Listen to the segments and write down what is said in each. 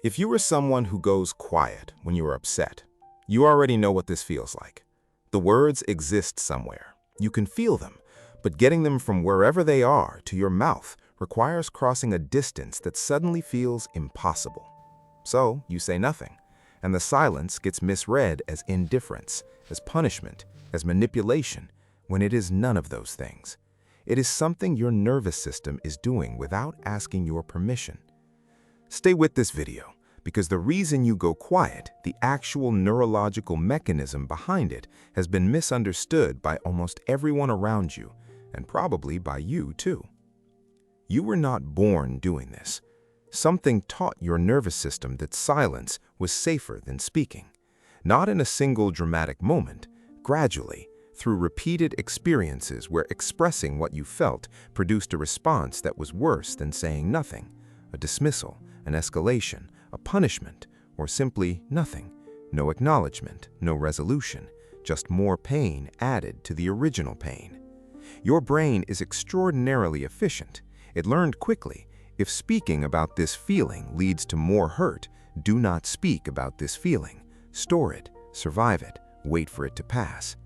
If you are someone who goes quiet when you are upset, you already know what this feels like. The words exist somewhere. You can feel them, but getting them from wherever they are to your mouth requires crossing a distance that suddenly feels impossible. So you say nothing, and the silence gets misread as indifference, as punishment, as manipulation, when it is none of those things. It is something your nervous system is doing without asking your permission. Stay with this video, because the reason you go quiet, the actual neurological mechanism behind it, has been misunderstood by almost everyone around you, and probably by you too. You were not born doing this. Something taught your nervous system that silence was safer than speaking. Not in a single dramatic moment, gradually, through repeated experiences where expressing what you felt produced a response that was worse than saying nothing, a dismissal, an escalation, a punishment, or simply nothing. No acknowledgement, no resolution, just more pain added to the original pain. Your brain is extraordinarily efficient. It learned quickly, if speaking about this feeling leads to more hurt, do not speak about this feeling. Store it, survive it, wait for it to pass.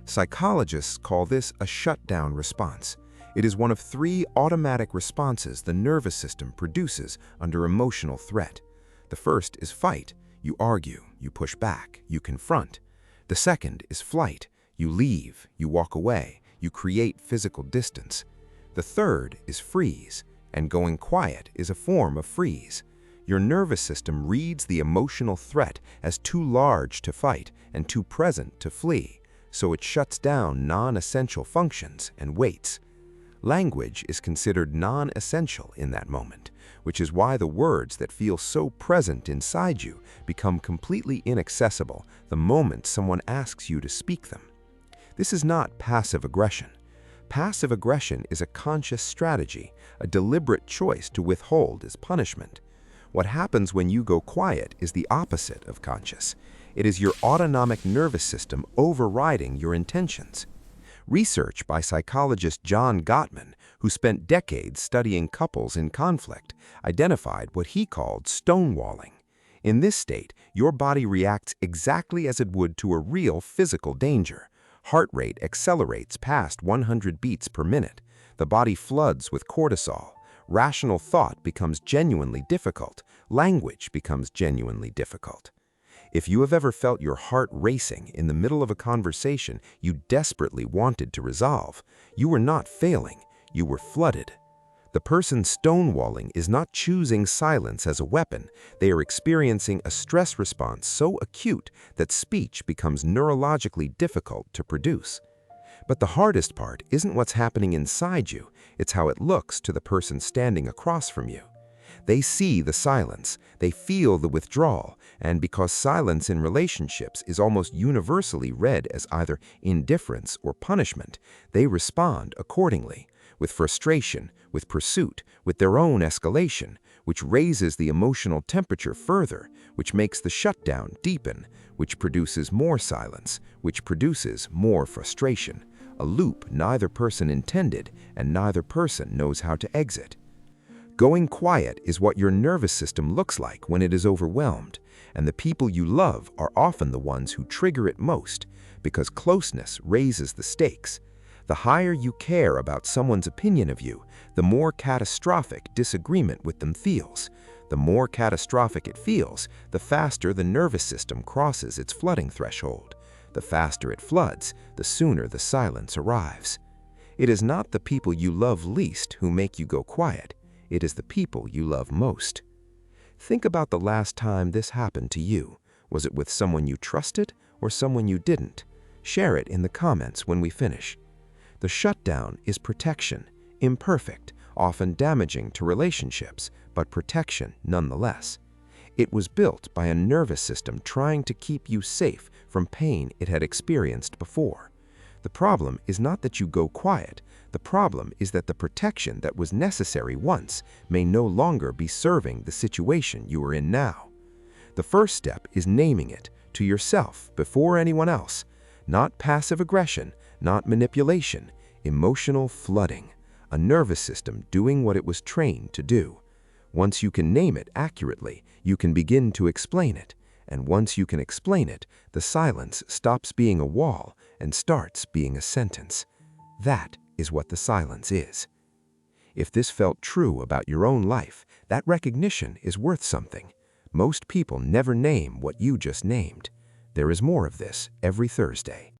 Psychologists call this a shutdown response. It is one of 3 automatic responses the nervous system produces under emotional threat. The first is fight. You argue, you push back, you confront. The second is flight. You leave, you walk away, you create physical distance. The third is freeze, and going quiet is a form of freeze. Your nervous system reads the emotional threat as too large to fight and too present to flee, so it shuts down non-essential functions and waits. Language is considered non-essential in that moment, which is why the words that feel so present inside you become completely inaccessible the moment someone asks you to speak them. This is not passive aggression. Passive aggression is a conscious strategy, a deliberate choice to withhold as punishment. What happens when you go quiet is the opposite of conscious. It is your autonomic nervous system overriding your intentions. Research by psychologist John Gottman, who spent decades studying couples in conflict, identified what he called stonewalling. In this state, your body reacts exactly as it would to a real physical danger. Heart rate accelerates past 100 beats per minute. The body floods with cortisol. Rational thought becomes genuinely difficult. Language becomes genuinely difficult. If you have ever felt your heart racing in the middle of a conversation you desperately wanted to resolve, you were not failing, you were flooded. The person stonewalling is not choosing silence as a weapon. They are experiencing a stress response so acute that speech becomes neurologically difficult to produce. But the hardest part isn't what's happening inside you, it's how it looks to the person standing across from you. They see the silence, they feel the withdrawal, and because silence in relationships is almost universally read as either indifference or punishment, they respond accordingly, with frustration, with pursuit, with their own escalation, which raises the emotional temperature further, which makes the shutdown deepen, which produces more silence, which produces more frustration, a loop neither person intended and neither person knows how to exit. Going quiet is what your nervous system looks like when it is overwhelmed, and the people you love are often the ones who trigger it most, because closeness raises the stakes. The higher you care about someone's opinion of you, the more catastrophic disagreement with them feels. The more catastrophic it feels, the faster the nervous system crosses its flooding threshold. The faster it floods, the sooner the silence arrives. It is not the people you love least who make you go quiet. It is the people you love most. Think about the last time this happened to you. Was it with someone you trusted or someone you didn't? Share it in the comments when we finish. The shutdown is protection, imperfect, often damaging to relationships, but protection nonetheless. It was built by a nervous system trying to keep you safe from pain it had experienced before. The problem is not that you go quiet. The problem is that the protection that was necessary once may no longer be serving the situation you are in now. The first step is naming it to yourself before anyone else. Not passive aggression, not manipulation, emotional flooding, a nervous system doing what it was trained to do. Once you can name it accurately, you can begin to explain it. And once you can explain it, the silence stops being a wall and starts being a sentence. That is what the silence is. If this felt true about your own life, that recognition is worth something. Most people never name what you just named. There is more of this every Thursday.